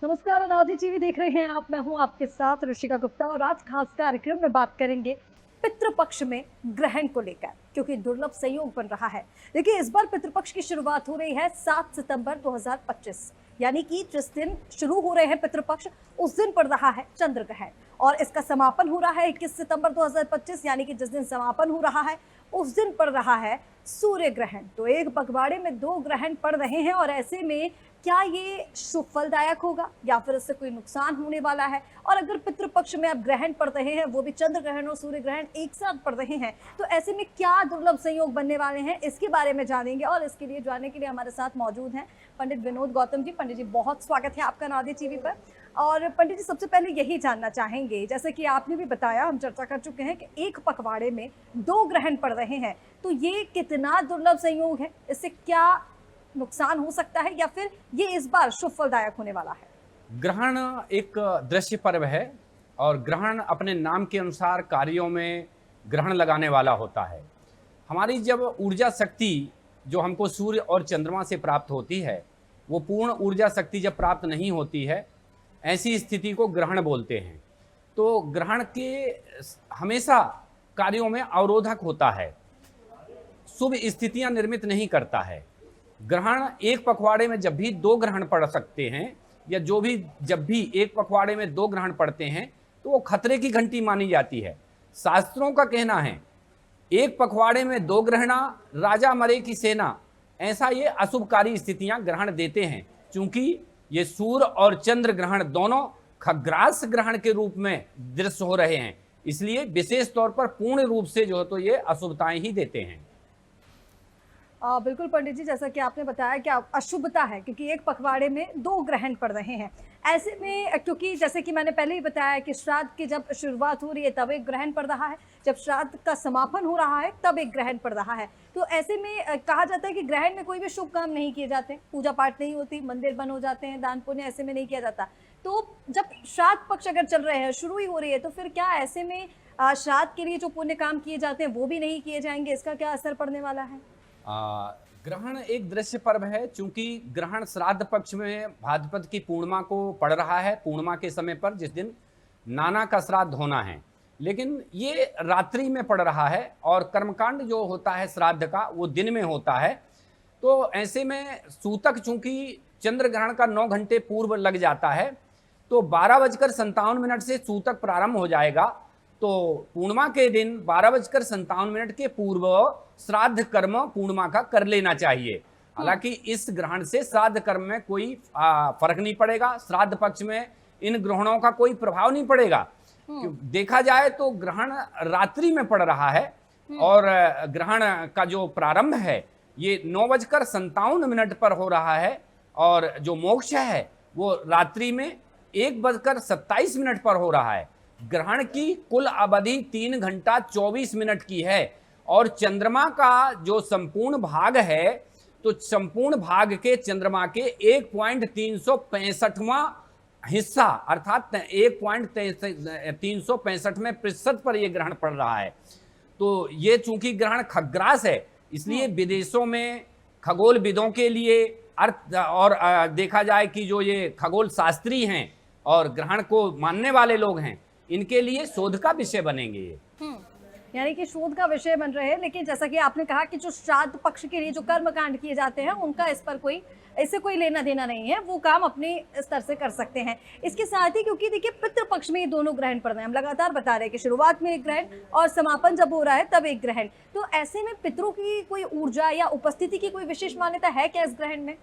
नमस्कार, अनादि टीवी देख रहे हैं आप। मैं हूं आपके साथ ऋषिका गुप्ता और आज खास कार्यक्रम में बात करेंगे पितृपक्ष में ग्रहण को लेकर, क्योंकि दुर्लभ संयोग बन रहा है। देखिए, इस बार पितृपक्ष की शुरुआत हो रही है 7 सितंबर 2025, यानी कि जिस दिन शुरू हो रहे हैं पितृपक्ष उस दिन पड़ रहा है चंद्र ग्रहण और इसका समापन हो रहा है 21 सितंबर 2025, यानी कि जिस दिन समापन हो रहा है उस दिन पड़ रहा है सूर्य ग्रहण। तो एक पखवाड़े में दो ग्रहण पड़ रहे हैं और ऐसे में क्या ये शुभ फलदायक होगा या फिर इससे कोई नुकसान होने वाला है? और अगर पितृपक्ष में अब ग्रहण पड़ रहे हैं, वो भी चंद्र ग्रहण और सूर्य ग्रहण एक साथ पड़ रहे हैं, तो ऐसे में क्या दुर्लभ संयोग बनने वाले हैं, इसके बारे में जानेंगे। और इसके लिए जानने के लिए हमारे साथ मौजूद हैं पंडित विनोद गौतम जी। पंडित जी, बहुत स्वागत है आपका अनादि टीवी पर। और पंडित जी, सबसे पहले यही जानना चाहेंगे, जैसे कि आपने भी बताया, हम चर्चा कर चुके हैं कि एक पखवाड़े में दो ग्रहण पड़ रहे हैं, तो ये कितना दुर्लभ संयोग है, इससे क्या नुकसान हो सकता है या फिर ये इस बार शुभ फलदायक होने वाला है? ग्रहण एक दृश्य पर्व है और ग्रहण अपने नाम के अनुसार कार्यों में ग्रहण लगाने वाला होता है। हमारी जब ऊर्जा शक्ति जो हमको सूर्य और चंद्रमा से प्राप्त होती है, वो पूर्ण ऊर्जा शक्ति जब प्राप्त नहीं होती है, ऐसी स्थिति को ग्रहण बोलते हैं। तो ग्रहण के हमेशा कार्यों में अवरोधक होता है, शुभ स्थितियां निर्मित नहीं करता है। ग्रहण एक पखवाड़े में जब भी दो ग्रहण पड़ सकते हैं या जब भी एक पखवाड़े में दो ग्रहण पड़ते हैं तो वो खतरे की घंटी मानी जाती है। शास्त्रों का कहना है एक पखवाड़े में दो ग्रहणा राजा मरे की सेना, ऐसा ये अशुभकारी स्थितियां ग्रहण देते हैं। चूंकि ये सूर्य और चंद्र ग्रहण दोनों खग्रास ग्रहण के रूप में दृश्य हो रहे हैं, इसलिए विशेष तौर पर पूर्ण रूप से जो है तो ये अशुभताएं ही देते हैं। बिल्कुल पंडित जी, जैसा कि आपने बताया कि अशुभता है क्योंकि एक पखवाड़े में दो ग्रहण पड़ रहे हैं। ऐसे में क्योंकि जैसे कि मैंने पहले ही बताया कि श्राद्ध की जब शुरुआत हो रही है तब एक ग्रहण पड़ रहा है, जब श्राद्ध का समापन हो रहा है तब एक ग्रहण पड़ रहा है। तो ऐसे में कहा जाता है कि ग्रहण में कोई भी शुभ काम नहीं किए जाते, पूजा पाठ नहीं होती, मंदिर बंद हो जाते हैं, दान पुण्य ऐसे में नहीं किया जाता। तो जब श्राद्ध पक्ष अगर चल रहे हैं, शुरू ही हो रही है, तो फिर क्या ऐसे में श्राद्ध के लिए जो पुण्य काम किए जाते हैं वो भी नहीं किए जाएंगे? इसका क्या असर पड़ने वाला है? ग्रहण एक दृश्य पर्व है। चूंकि ग्रहण श्राद्ध पक्ष में भाद्रपद की पूर्णिमा को पड़ रहा है, पूर्णिमा के समय पर जिस दिन नाना का श्राद्ध होना है, लेकिन ये रात्रि में पड़ रहा है और कर्मकांड जो होता है श्राद्ध का वो दिन में होता है। तो ऐसे में सूतक चूंकि चंद्र ग्रहण का 9 घंटे पूर्व लग जाता है, तो 12:57 से सूतक प्रारंभ हो जाएगा। तो पूर्णिमा के दिन 12:57 के पूर्व श्राद्ध कर्म पूर्णिमा का कर लेना चाहिए। हालांकि इस ग्रहण से श्राद्ध कर्म में कोई फर्क नहीं पड़ेगा, श्राद्ध पक्ष में इन ग्रहणों का कोई प्रभाव नहीं पड़ेगा। देखा जाए तो ग्रहण रात्रि में पड़ रहा है और ग्रहण का जो प्रारंभ है ये 9:57 पर हो रहा है और जो मोक्ष है वो रात्रि में 1:27 पर हो रहा है। ग्रहण की कुल अवधि 3 घंटा 24 मिनट की है और चंद्रमा का जो संपूर्ण भाग है, तो संपूर्ण भाग के चंद्रमा के 1.365वां हिस्सा अर्थात 1.365 पर यह ग्रहण पड़ रहा है। तो ये चूंकि ग्रहण खग्रास है, इसलिए विदेशों में खगोलविदों के लिए अर्थ और देखा जाए कि जो ये खगोल शास्त्री हैं और ग्रहण को मानने वाले लोग हैं, इनके लिए शोध का विषय बनेंगे ये। यानी कि शोध का विषय बन रहे हैं। लेकिन जैसा कि आपने कहा कि जो श्राद्ध पक्ष के लिए जो कर्म कांड किए जाते हैं उनका इस पर इससे कोई लेना देना नहीं है, वो काम अपने स्तर से कर सकते हैं। इसके साथ ही क्योंकि देखिए पितृपक्ष में ये दोनों ग्रहण पड़ रहे हैं, हम लगातार बता रहे हैं कि शुरुआत में एक ग्रहण और समापन जब हो रहा है तब एक ग्रहण, तो ऐसे में पितरों की कोई ऊर्जा या उपस्थिति की कोई विशेष मान्यता है क्या इस ग्रहण में?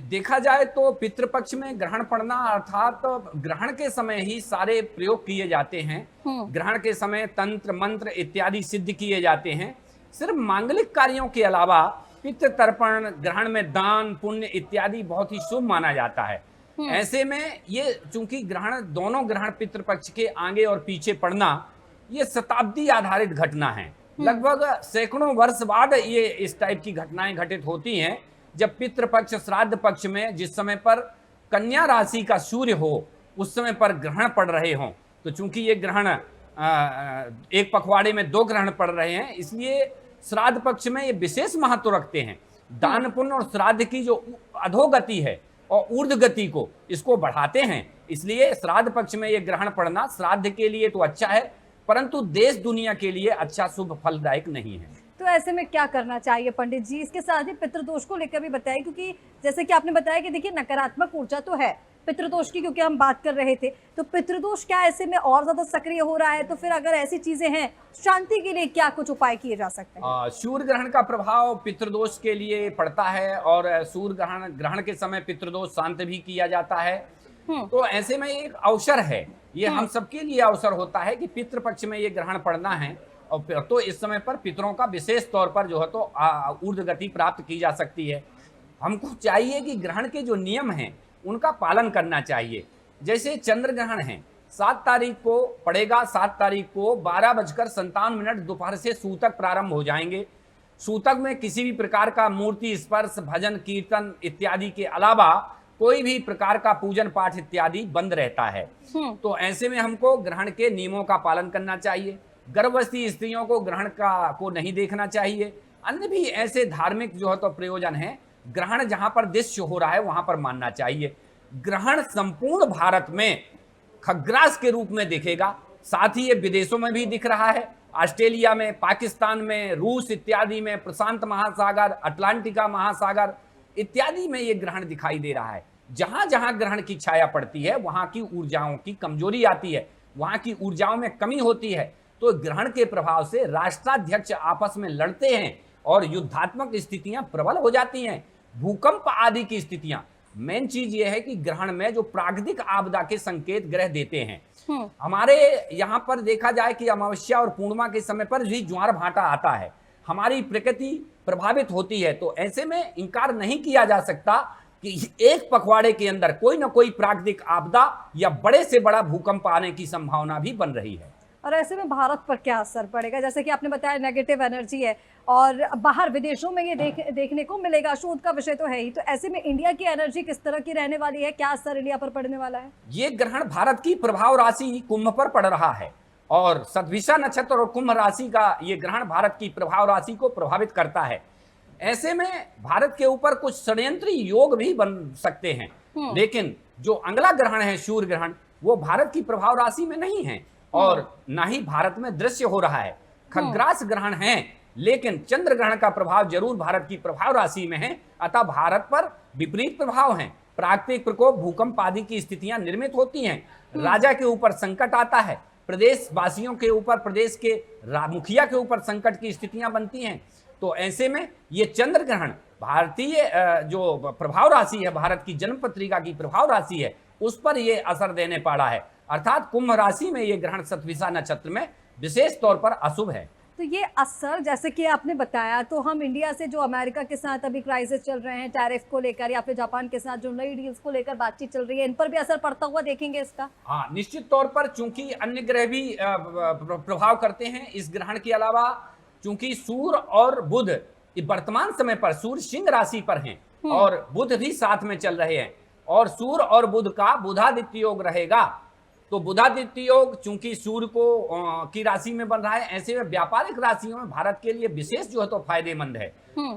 देखा जाए तो पितृपक्ष में ग्रहण पड़ना अर्थात ग्रहण के समय ही सारे प्रयोग किए जाते हैं। ग्रहण के समय तंत्र मंत्र इत्यादि सिद्ध किए जाते हैं। सिर्फ मांगलिक कार्यों के अलावा पितृ तर्पण, ग्रहण में दान पुण्य इत्यादि बहुत ही शुभ माना जाता है। ऐसे में ये चूंकि ग्रहण दोनों ग्रहण पितृपक्ष के आगे और पीछे पड़ना ये शताब्दी आधारित घटना है। लगभग सैकड़ों वर्ष बाद ये इस टाइप की घटनाएं घटित होती हैं, जब पितृपक्ष श्राद्ध पक्ष में जिस समय पर कन्या राशि का सूर्य हो उस समय पर ग्रहण पड़ रहे हों। तो चूंकि ये ग्रहण एक पखवाड़े में दो ग्रहण पड़ रहे हैं, इसलिए श्राद्ध पक्ष में ये विशेष महत्व रखते हैं। दान पुण्य और श्राद्ध की जो अधोगति है और ऊर्ध्व गति को इसको बढ़ाते हैं। इसलिए श्राद्ध पक्ष में ये ग्रहण पड़ना श्राद्ध के लिए तो अच्छा है, परंतु देश दुनिया के लिए अच्छा शुभ फलदायक नहीं है। तो ऐसे में क्या करना चाहिए पंडित जी? इसके साथ ही पितृदोष को लेकर भी बताइए, क्योंकि जैसे कि आपने बताया कि देखिए नकारात्मक ऊर्जा तो है पितृदोष की, क्योंकि हम बात कर रहे थे, तो पितृदोष क्या ऐसे में और ज्यादा सक्रिय हो रहा है? तो फिर अगर ऐसी चीजें हैं, शांति के लिए क्या कुछ उपाय किए जा सकते हैं? सूर्य ग्रहण का प्रभाव पितृदोष के लिए पड़ता है और सूर्य ग्रहण के समय पितृदोष शांत भी किया जाता है। तो ऐसे में एक अवसर है, ये हम सबके लिए अवसर होता है कि पितृपक्ष में ये ग्रहण पड़ना है, और तो इस समय पर पितरों का विशेष तौर पर जो है तो ऊर्ध्व गति प्राप्त की जा सकती है। हमको चाहिए कि ग्रहण के जो नियम हैं उनका पालन करना चाहिए। जैसे चंद्र ग्रहण है 7 तारीख को पड़ेगा, 7 तारीख को 12:57 दोपहर से सूतक प्रारंभ हो जाएंगे। सूतक में किसी भी प्रकार का मूर्ति स्पर्श, भजन कीर्तन इत्यादि के अलावा कोई भी प्रकार का पूजन पाठ इत्यादि बंद रहता है। तो ऐसे में हमको ग्रहण के नियमों का पालन करना चाहिए। गर्भवती स्त्रियों को ग्रहण को नहीं देखना चाहिए। अन्य भी ऐसे धार्मिक जो है तो प्रयोजन है, ग्रहण जहां पर दृश्य हो रहा है वहां पर मानना चाहिए। ग्रहण संपूर्ण भारत में खग्रास के रूप में दिखेगा, साथ ही ये विदेशों में भी दिख रहा है। ऑस्ट्रेलिया में, पाकिस्तान में, रूस इत्यादि में, प्रशांत महासागर, अटलांटिका महासागर इत्यादि में ये ग्रहण दिखाई दे रहा है। जहां जहां ग्रहण की छाया पड़ती है वहां की ऊर्जाओं की कमजोरी आती है, वहां की ऊर्जाओं में कमी होती है। तो ग्रहण के प्रभाव से राष्ट्राध्यक्ष आपस में लड़ते हैं और युद्धात्मक स्थितियां प्रबल हो जाती हैं, भूकंप आदि की स्थितियां। मेन चीज यह है कि ग्रहण में जो प्राकृतिक आपदा के संकेत ग्रह देते हैं, हमारे यहाँ पर देखा जाए कि अमावस्या और पूर्णिमा के समय पर भी ज्वार भाटा आता है, हमारी प्रकृति प्रभावित होती है। तो ऐसे में इंकार नहीं किया जा सकता कि एक पखवाड़े के अंदर कोई ना कोई प्राकृतिक आपदा या बड़े से बड़ा भूकंप आने की संभावना भी बन रही है। और ऐसे में भारत पर क्या असर पड़ेगा? जैसे कि आपने बताया नेगेटिव एनर्जी है और बाहर विदेशों में ये देखने को मिलेगा, शोध का विषय तो है ही। तो ऐसे में इंडिया की एनर्जी किस तरह की रहने वाली है? क्या असर इंडिया पर पड़ने वाला है? ये ग्रहण भारत की प्रभाव राशि कुंभ पर पड़ रहा है और शतभिषा नक्षत्र और कुंभ राशि का ये ग्रहण भारत की प्रभाव राशि को प्रभावित करता है। ऐसे में भारत के ऊपर कुछ षड्यंत्री योग भी बन सकते हैं, लेकिन जो अगला ग्रहण है सूर्य ग्रहण, वो भारत की प्रभाव राशि में नहीं है और ना ही भारत में दृश्य हो रहा है। खग्रास ग्रहण है, लेकिन चंद्र ग्रहण का प्रभाव जरूर भारत की प्रभाव राशि में है, अतः भारत पर विपरीत प्रभाव है। प्राकृतिक प्रकोप, भूकंप आदि की स्थितियां निर्मित होती हैं, राजा के ऊपर संकट आता है, प्रदेश वासियों के ऊपर, प्रदेश के मुखिया के ऊपर संकट की स्थितियां बनती हैं। तो ऐसे में ये चंद्र ग्रहण भारतीय जो प्रभाव राशि है, भारत की जन्म पत्रिका की प्रभाव राशि है, उस पर ये असर देने पड़ा है। अर्थात कुंभ राशि में ये ग्रहण शतभिषा नक्षत्र में विशेष तौर पर अशुभ है। तो ये असर जैसे कि आपने बताया, तो हम इंडिया से जो अमेरिका के साथ अभी क्राइसिस चल रहे हैं टैरिफ को लेकर, या फिर जापान के साथ जो नई डील्स को लेकर बातचीत चल रही है, इन पर भी असर पड़ता हुआ देखेंगे इसका? हाँ, निश्चित तौर पर, चूंकि अन्य ग्रह भी प्रभाव करते हैं इस ग्रहण के अलावा। चूंकि सूर्य और बुध वर्तमान समय पर सूर्य सिंह राशि पर हैं और बुध भी साथ में चल रहे हैं, और सूर्य और बुध का बुधादित्य योग रहेगा। तो बुधादित्य योग चूंकि सूर्य को की राशि में बन रहा है, ऐसे में व्यापारिक राशियों में भारत के लिए विशेष जो है तो फायदेमंद है।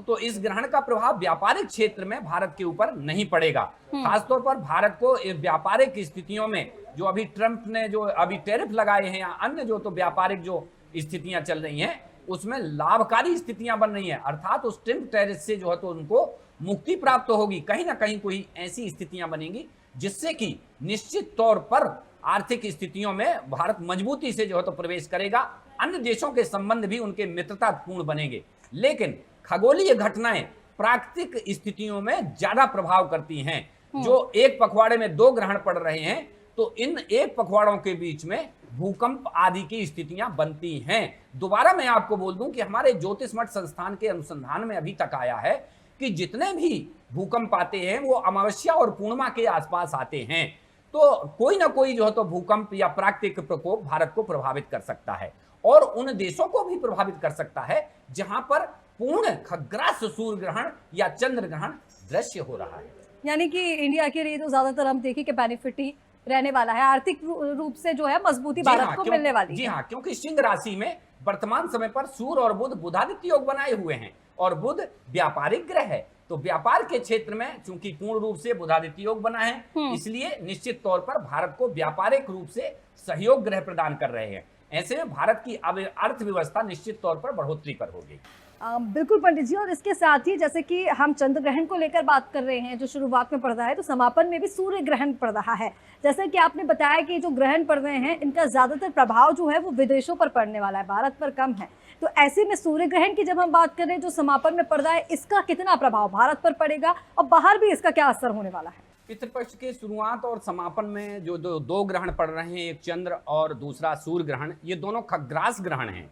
तो इस ग्रहण का प्रभाव व्यापारिक क्षेत्र में भारत के ऊपर नहीं पड़ेगा। खासतौर पर भारत को व्यापारिक स्थितियों में जो अभी ट्रंप ने जो अभी टैरिफ लगाए हैं या अन्य जो तो व्यापारिक जो स्थितियां चल रही हैं, उसमें लाभकारी स्थितियां बन रही हैं। अर्थात उस ट्रंप टैरिफ से जो है तो उनको मुक्ति प्राप्त होगी, कहीं ना कहीं कोई ऐसी स्थितियां बनेंगी जिससे कि निश्चित तौर पर आर्थिक स्थितियों में भारत मजबूती से जो है तो प्रवेश करेगा। अन्य देशों के संबंध भी उनके मित्रतापूर्ण बनेंगे। लेकिन खगोलीय घटनाएं प्राकृतिक स्थितियों में ज्यादा प्रभाव करती हैं। जो एक पखवाड़े में 2 ग्रहण पड़ रहे हैं, तो इन एक पखवाड़ों के बीच में भूकंप आदि की स्थितियां बनती हैं। दोबारा मैं आपको बोल दूं कि हमारे ज्योतिष मठ संस्थान के अनुसंधान में अभी तक आया है कि जितने भी भूकंप आते हैं वो अमावस्या और पूर्णिमा के आसपास आते हैं। तो कोई ना कोई जो है तो भूकंप या प्राकृतिक प्रकोप भारत को प्रभावित कर सकता है और उन देशों को भी प्रभावित कर सकता है जहां पर पूर्ण खग्रास सूर्य ग्रहण या चंद्र ग्रहण दृश्य हो रहा है। यानी कि इंडिया के लिए तो ज्यादातर हम देखें कि बेनिफिट ही रहने वाला है, आर्थिक रूप से जो है मजबूती भारत को मिलने वाली है। जी हाँ, क्योंकि सिंह राशि में वर्तमान समय पर सूर्य और बुध बुधादित्य योग बनाए हुए हैं और बुध व्यापारिक ग्रह है। तो व्यापार के क्षेत्र में चूंकि पूर्ण रूप से बुधादित्य योग बना है, इसलिए निश्चित तौर पर भारत को व्यापारिक रूप से सहयोग ग्रह प्रदान कर रहे हैं। ऐसे में भारत की अर्थव्यवस्था निश्चित तौर पर बढ़ोतरी पर होगी। बिल्कुल पंडित जी, और इसके साथ ही जैसे कि हम चंद्र ग्रहण को लेकर बात कर रहे हैं जो शुरुआत में पड़ रहा है, तो समापन में भी सूर्य ग्रहण पड़ रहा है। जैसे कि आपने बताया कि जो ग्रहण पड़ रहे हैं इनका ज्यादातर प्रभाव जो है वो विदेशों पर पड़ने वाला है, भारत पर कम है। तो ऐसे में सूर्य ग्रहण की जब हम बात करें जो समापन में पड़ रहा है, इसका कितना प्रभाव भारत पर पड़ेगा और बाहर भी इसका क्या असर होने वाला है? पितृपक्ष के शुरुआत और समापन में जो दो ग्रहण पड़ रहे हैं, एक चंद्र और दूसरा सूर्य ग्रहण, ये दोनों खग्रास ग्रहण हैं।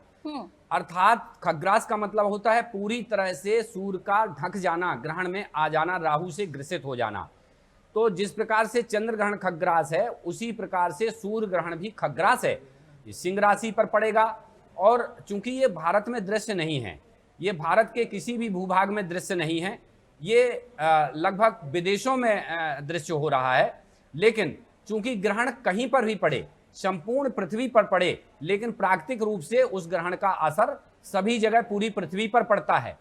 अर्थात खग्रास का मतलब होता है पूरी तरह से सूर्य का ढक जाना, ग्रहण में आ जाना, राहु से ग्रसित हो जाना। तो जिस प्रकार से चंद्र ग्रहण खग्रास है, उसी प्रकार से सूर्य ग्रहण भी खग्रास है। ये सिंह राशि पर पड़ेगा और चूंकि ये भारत में दृश्य नहीं है, ये भारत के किसी भी भूभाग में दृश्य नहीं है, ये लगभग विदेशों में दृश्य हो रहा है। लेकिन चूंकि ग्रहण कहीं पर भी पड़े, संपूर्ण पृथ्वी पर पड़े, लेकिन प्राकृतिक रूप से उस ग्रहण का असर सभी जगह पूरी पृथ्वी पर पड़ता है।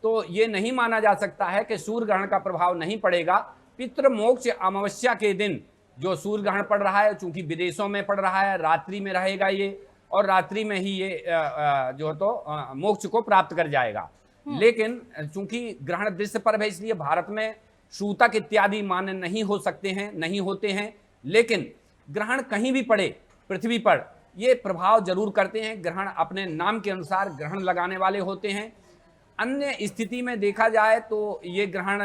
तो ये नहीं माना जा सकता है कि सूर्य ग्रहण का प्रभाव नहीं पड़ेगा। पितृ मोक्ष अमावस्या के दिन जो सूर्य ग्रहण पड़ रहा है, चूंकि विदेशों में पड़ रहा है, रात्रि में रहेगा ये, और रात्रि में ही ये जो है तो मोक्ष को प्राप्त कर जाएगा। लेकिन चूंकि ग्रहण दृश्य पर है, इसलिए भारत में सूतक इत्यादि मान्य नहीं हो सकते हैं, नहीं होते हैं। लेकिन ग्रहण कहीं भी पड़े पृथ्वी पर, ये प्रभाव जरूर करते हैं। ग्रहण अपने नाम के अनुसार ग्रहण लगाने वाले होते हैं। अन्य स्थिति में देखा जाए तो ये ग्रहण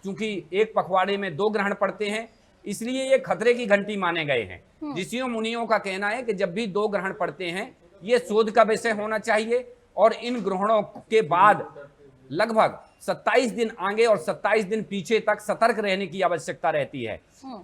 चूंकि एक पखवाड़े में 2 ग्रहण पड़ते हैं, इसलिए ये खतरे की घंटी माने गए हैं। ऋषियों मुनियों का कहना है कि जब भी 2 ग्रहण पड़ते हैं, ये शोध का विषय होना चाहिए और इन ग्रहणों के बाद लगभग 27 दिन आगे और 27 दिन पीछे तक सतर्क रहने की आवश्यकता रहती है।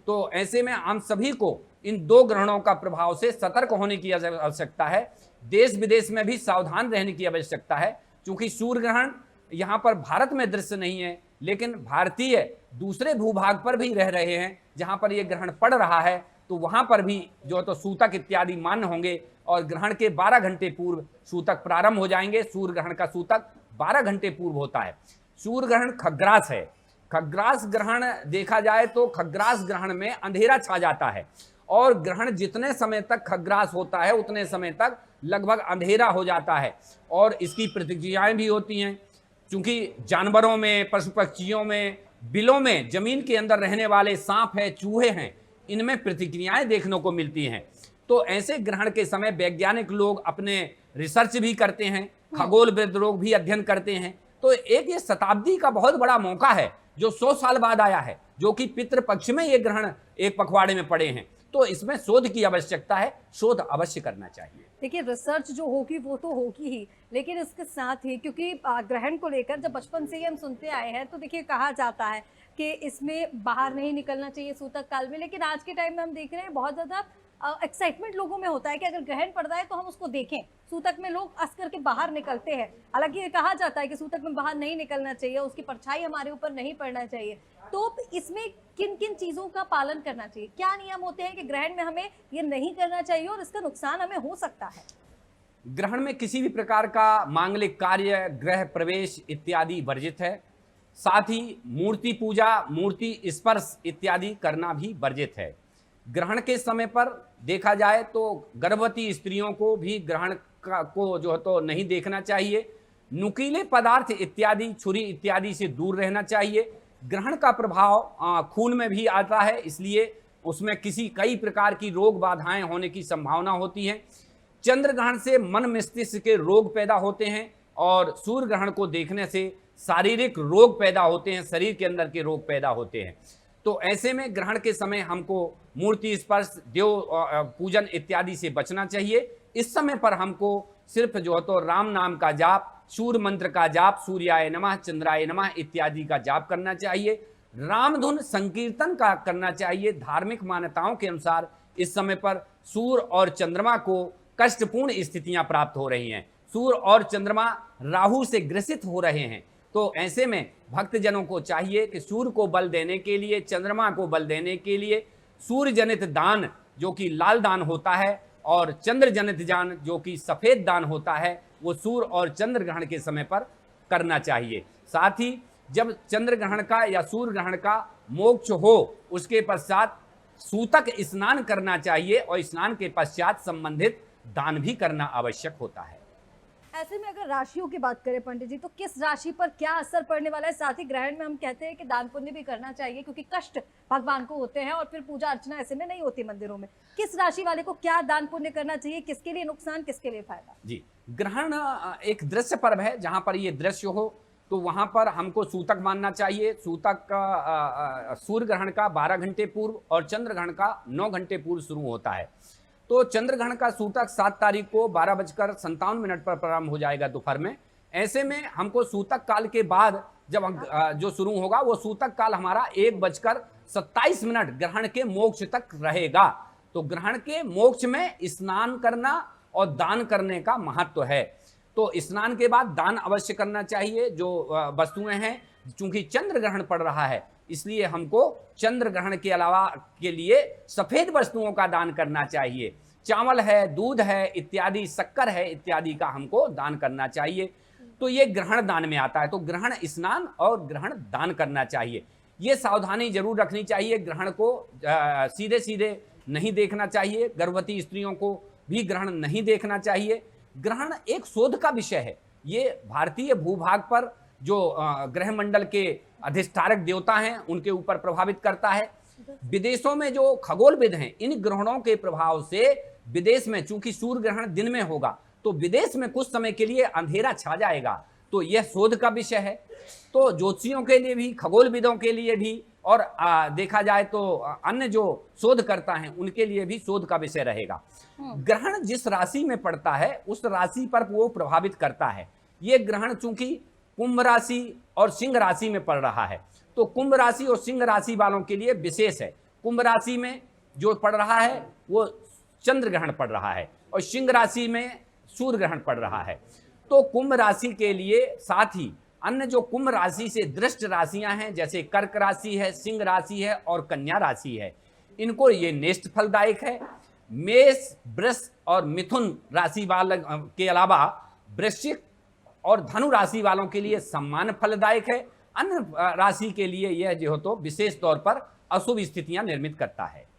तो ऐसे में हम सभी को इन 2 ग्रहणों का प्रभाव से सतर्क होने की आवश्यकता है। देश विदेश में भी सावधान रहने की आवश्यकता है, क्योंकि सूर्य ग्रहण यहाँ पर भारत में दृश्य नहीं है, लेकिन भारतीय दूसरे भूभाग पर भी रह रहे हैं जहाँ पर यह ग्रहण पड़ रहा है। तो वहां पर भी जो तो सूतक इत्यादि मान्य होंगे और ग्रहण के 12 घंटे पूर्व सूतक प्रारंभ हो जाएंगे। सूर्य ग्रहण का सूतक 12 घंटे पूर्व होता है। सूर्य ग्रहण खग्रास है। खग्रास ग्रहण देखा जाए तो खग्रास ग्रहण में अंधेरा छा जाता है और ग्रहण जितने समय तक खग्रास होता है उतने समय तक लगभग अंधेरा हो जाता है और इसकी प्रतिक्रियाएं भी होती हैं। क्योंकि जानवरों में, पशु पक्षियों में, बिलों में, जमीन के अंदर रहने वाले सांप है, चूहे हैं, इनमें प्रतिक्रियाएं देखने को मिलती हैं। तो ऐसे ग्रहण के समय वैज्ञानिक लोग अपने रिसर्च भी करते हैं, खगोलविद लोग भी अध्ययन करते हैं। तो एक ये शताब्दी का बहुत बड़ा मौका है जो 100 साल बाद आया है, जो कि पितृपक्ष में ये ग्रहण एक पखवाड़े में पड़े हैं। तो इसमें शोध की आवश्यकता है, शोध अवश्य करना चाहिए। देखिए, रिसर्च जो होगी वो तो होगी ही, लेकिन इसके साथ ही क्योंकि ग्रहण को लेकर जब बचपन से ही हम सुनते आए हैं तो देखिए कहा जाता है कि इसमें बाहर नहीं निकलना चाहिए सूतक काल में। लेकिन आज के टाइम में हम देख रहे हैं बहुत ज़्यादा एक्साइटमेंट लोगों में होता है कि अगर ग्रहण पड़ रहा है तो हम उसको देखें। सूतक में लोग अस करके बाहर निकलते हैं। हालांकि ये कहा जाता है कि सूतक में बाहर नहीं निकलना चाहिए, उसकी परछाई हमारे ऊपर नहीं पड़ना चाहिए। तो इसमें किन किन चीज़ों का पालन करना चाहिए? क्या नियम होते हैं कि ग्रहण में हमें ये नहीं करना चाहिए और इसका नुकसान हमें हो सकता है? ग्रहण में किसी भी प्रकार का मांगलिक कार्य, गृह प्रवेश इत्यादि वर्जित है। साथ ही मूर्ति पूजा, मूर्ति स्पर्श इत्यादि करना भी वर्जित है। ग्रहण के समय पर देखा जाए तो गर्भवती स्त्रियों को भी ग्रहण को जो है तो नहीं देखना चाहिए। नुकीले पदार्थ इत्यादि, छुरी इत्यादि से दूर रहना चाहिए। ग्रहण का प्रभाव खून में भी आता है, इसलिए उसमें कई प्रकार की रोग बाधाएं होने की संभावना होती है। चंद्र ग्रहण से मन मस्तिष्क के रोग पैदा होते हैं और सूर्य ग्रहण को देखने से शारीरिक रोग पैदा होते हैं, शरीर के अंदर के रोग पैदा होते हैं। तो ऐसे में ग्रहण के समय हमको मूर्ति स्पर्श, देव पूजन इत्यादि से बचना चाहिए। इस समय पर हमको सिर्फ जो है तो राम नाम का जाप, सूर्य मंत्र का जाप, सूर्याय नमः, चंद्राय नमः इत्यादि का जाप करना चाहिए। रामधुन संकीर्तन का करना चाहिए। धार्मिक मान्यताओं के अनुसार इस समय पर सूर्य और चंद्रमा को कष्टपूर्ण स्थितियां प्राप्त हो रही हैं। सूर्य और चंद्रमा राहु से ग्रसित हो रहे हैं। तो ऐसे में भक्तजनों को चाहिए कि सूर्य को बल देने के लिए, चंद्रमा को बल देने के लिए सूर्य जनित दान जो कि लाल दान होता है और चंद्र जनित दान जो कि सफेद दान होता है, वो सूर्य और चंद्र ग्रहण के समय पर करना चाहिए। साथ ही जब चंद्र ग्रहण का या सूर्य ग्रहण का मोक्ष हो उसके पश्चात सूतक स्नान करना चाहिए और स्नान के पश्चात संबंधित दान भी करना आवश्यक होता है। ऐसे में अगर राशियों की बात करें पंडित जी, तो किस राशि पर क्या असर पड़ने वाला है? साथ ही ग्रहण में हम कहते हैं कि दान पुण्य भी करना चाहिए क्योंकि कष्ट भगवान को होते हैं और फिर पूजा अर्चना ऐसे में नहीं होती मंदिरों में। किस राशि वाले को क्या दान पुण्य करना चाहिए, किसके लिए नुकसान, किसके लिए फायदा? जी, ग्रहण एक दृश्य पर्व है, जहां पर ये दृश्य हो तो वहां पर हमको सूतक मानना चाहिए। सूतक का सूर्य ग्रहण का 12 घंटे पूर्व और चंद्र ग्रहण का 9 घंटे पूर्व शुरू होता है। तो चंद्र ग्रहण का सूतक 7 तारीख को 12:57 पर प्रारंभ हो जाएगा दोपहर में। ऐसे में हमको सूतक काल के बाद जब जो शुरू होगा वो सूतक काल हमारा 1:27 ग्रहण के मोक्ष तक रहेगा। तो ग्रहण के मोक्ष में स्नान करना और दान करने का महत्व है। तो स्नान के बाद दान अवश्य करना चाहिए। जो वस्तुएं हैं, चूंकि चंद्र ग्रहण पड़ रहा है इसलिए हमको चंद्र ग्रहण के अलावा के लिए सफेद वस्तुओं का दान करना चाहिए। चावल है, दूध है इत्यादि, शक्कर है इत्यादि का हमको दान करना चाहिए। तो ये ग्रहण दान में आता है। तो ग्रहण स्नान और ग्रहण दान करना चाहिए। ये सावधानी जरूर रखनी चाहिए। ग्रहण को सीधे सीधे नहीं देखना चाहिए। गर्भवती स्त्रियों को भी ग्रहण नहीं देखना चाहिए। ग्रहण एक शोध का विषय है। ये भारतीय भूभाग पर जो ग्रह मंडल के अधिष्ठारक देवता हैं उनके ऊपर प्रभावित करता है। विदेशों में जो खगोलविद हैं, इन ग्रहणों के प्रभाव से विदेश में, चूंकि सूर्य ग्रहण दिन में होगा तो विदेश में कुछ समय के लिए अंधेरा छा जाएगा। तो यह शोध का विषय है। तो ज्योतिषियों के लिए भी, खगोलविदों के लिए भी और देखा जाए तो अन्य जो शोधकर्ता हैं उनके लिए भी शोध का विषय रहेगा। ग्रहण जिस राशि में पड़ता है उस राशि पर वो प्रभावित करता है। ये ग्रहण चूंकि कुंभ राशि और सिंह राशि में पड़ रहा है तो कुंभ राशि और सिंह राशि वालों के लिए विशेष है। कुंभ राशि में जो पड़ रहा है वो चंद्र ग्रहण पड़ रहा है और सिंह राशि में सूर्य ग्रहण पड़ रहा है। तो कुंभ राशि के लिए, साथ ही अन्य जो कुंभ राशि से दृष्ट राशियां हैं जैसे कर्क राशि है, सिंह राशि है और कन्या राशि है, इनको ये नेष्ट फलदायक है। मेष, वृष और मिथुन राशि वाले के अलावा वृश्चिक और धनु राशि वालों के लिए सम्मान फलदायक है। अन्य राशि के लिए यह जो तो विशेष तौर पर अशुभ स्थितियां निर्मित करता है।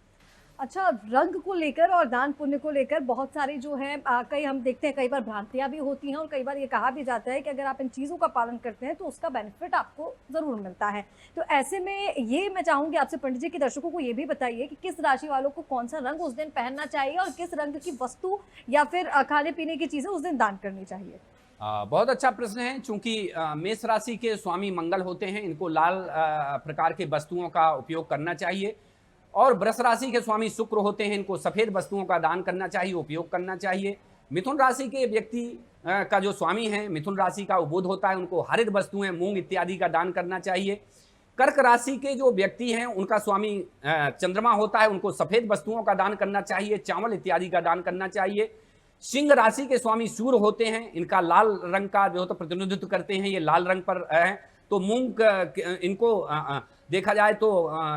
अच्छा, रंग को लेकर और दान पुण्य को लेकर बहुत सारी जो है कई हम देखते हैं, कई बार भ्रांतियां भी होती हैं और कई बार ये कहा भी जाता है कि अगर आप इन चीज़ों का पालन करते हैं तो उसका बेनिफिट आपको ज़रूर मिलता है। तो ऐसे में ये मैं चाहूँगी आपसे पंडित जी कि दर्शकों को ये भी बताइए कि किस राशि वालों को कौन सा रंग उस दिन पहनना चाहिए और किस रंग की वस्तु या फिर खाने पीने की चीज़ें उस दिन दान करनी चाहिए। बहुत अच्छा प्रश्न है। चूंकि मेष राशि के स्वामी मंगल होते हैं, इनको लाल प्रकार के वस्तुओं का उपयोग करना चाहिए। और वृष राशि के स्वामी शुक्र होते हैं, इनको सफेद वस्तुओं का दान करना चाहिए, उपयोग करना चाहिए। मिथुन राशि के व्यक्ति का जो स्वामी है, मिथुन राशि का वो बुध होता है, उनको हरित वस्तुएं, मूंग इत्यादि का दान करना चाहिए। कर्क राशि के जो व्यक्ति हैं उनका स्वामी चंद्रमा होता है, उनको सफेद वस्तुओं का दान करना चाहिए, चावल इत्यादि का दान करना चाहिए। सिंह राशि के स्वामी सूर्य होते हैं, इनका लाल रंग का जो तो प्रतिनिधित्व करते हैं, ये लाल रंग पर है। तो मूंग इनको देखा जाए तो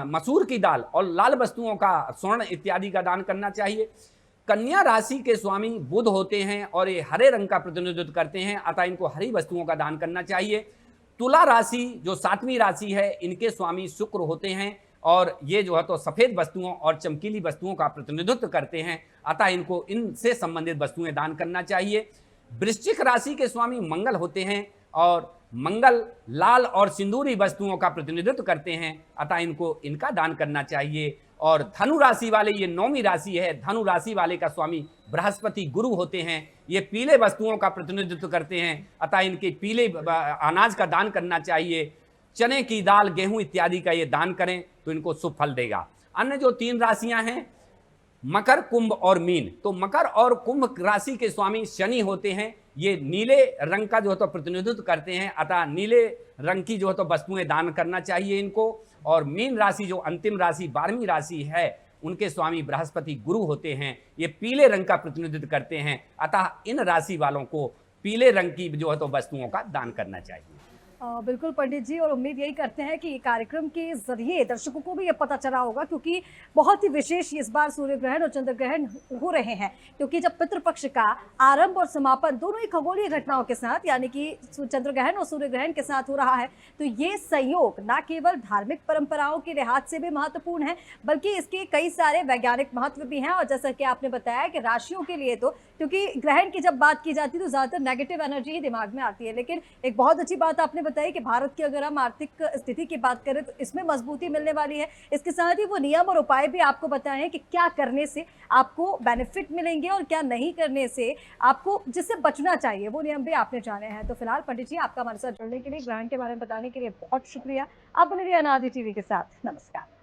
मसूर की दाल और लाल वस्तुओं का, स्वर्ण इत्यादि का दान करना चाहिए। कन्या राशि के स्वामी बुध होते हैं और ये हरे रंग का प्रतिनिधित्व करते हैं, अतः इनको हरी वस्तुओं का दान करना चाहिए। तुला राशि जो 7वीं राशि है, इनके स्वामी शुक्र होते हैं और ये जो है तो सफेद वस्तुओं और चमकीली वस्तुओं का प्रतिनिधित्व करते हैं, अतः इनको इनसे संबंधित वस्तुएं दान करना चाहिए। वृश्चिक राशि के स्वामी मंगल होते हैं और मंगल लाल और सिंदूरी वस्तुओं का प्रतिनिधित्व करते हैं, अतः इनको इनका दान करना चाहिए। और धनु राशि वाले, ये 9वीं राशि है, धनु राशि वाले का स्वामी बृहस्पति गुरु होते हैं, ये पीले वस्तुओं का प्रतिनिधित्व करते हैं, अतः इनके पीले अनाज का दान करना चाहिए। चने की दाल, गेहूं इत्यादि का ये दान करें तो इनको शुभ फल देगा। अन्य जो 3 राशियां हैं, मकर, कुंभ और मीन, तो मकर और कुंभ राशि के स्वामी शनि होते हैं, ये नीले रंग का जो है तो प्रतिनिधित्व करते हैं, अतः नीले रंग की जो है तो वस्तुएं दान करना चाहिए इनको। और मीन राशि जो अंतिम राशि 12वीं राशि है, उनके स्वामी बृहस्पति गुरु होते हैं, ये पीले रंग का प्रतिनिधित्व करते हैं, अतः इन राशि वालों को पीले रंग की जो है तो वस्तुओं का दान करना चाहिए। बिल्कुल पंडित जी, और उम्मीद यही करते हैं कि ये कार्यक्रम के जरिए दर्शकों को भी ये पता चला होगा, क्योंकि बहुत ही विशेष इस बार सूर्य ग्रहण और चंद्र ग्रहण हो रहे हैं। क्योंकि जब पितृपक्ष का आरंभ और समापन दोनों ही खगोलीय घटनाओं के साथ, यानी कि चंद्र ग्रहण और सूर्य ग्रहण के साथ हो रहा है, तो ये संयोग न केवल धार्मिक परंपराओं के लिहाज से भी महत्वपूर्ण है, बल्कि इसके कई सारे वैज्ञानिक महत्व भी हैं। और जैसा कि आपने बताया कि राशियों के लिए तो, क्योंकि ग्रहण की जब बात की जाती है तो ज्यादातर नेगेटिव एनर्जी ही दिमाग में आती है, लेकिन एक बहुत अच्छी बात आपने बताई कि भारत की अगर हम आर्थिक स्थिति की बात करें तो इसमें मजबूती मिलने वाली है। इसके साथ ही वो नियम और उपाय भी आपको बताए हैं कि क्या करने से आपको बेनिफिट मिलेंगे और क्या नहीं करने से आपको जिससे बचना चाहिए, वो नियम भी आपने जाने हैं। तो फिलहाल पंडित जी, आपका हमारे साथ जुड़ने के लिए, ग्रहण के बारे में बताने के लिए बहुत शुक्रिया। आप बने रहिए अनादि टीवी के साथ। नमस्कार।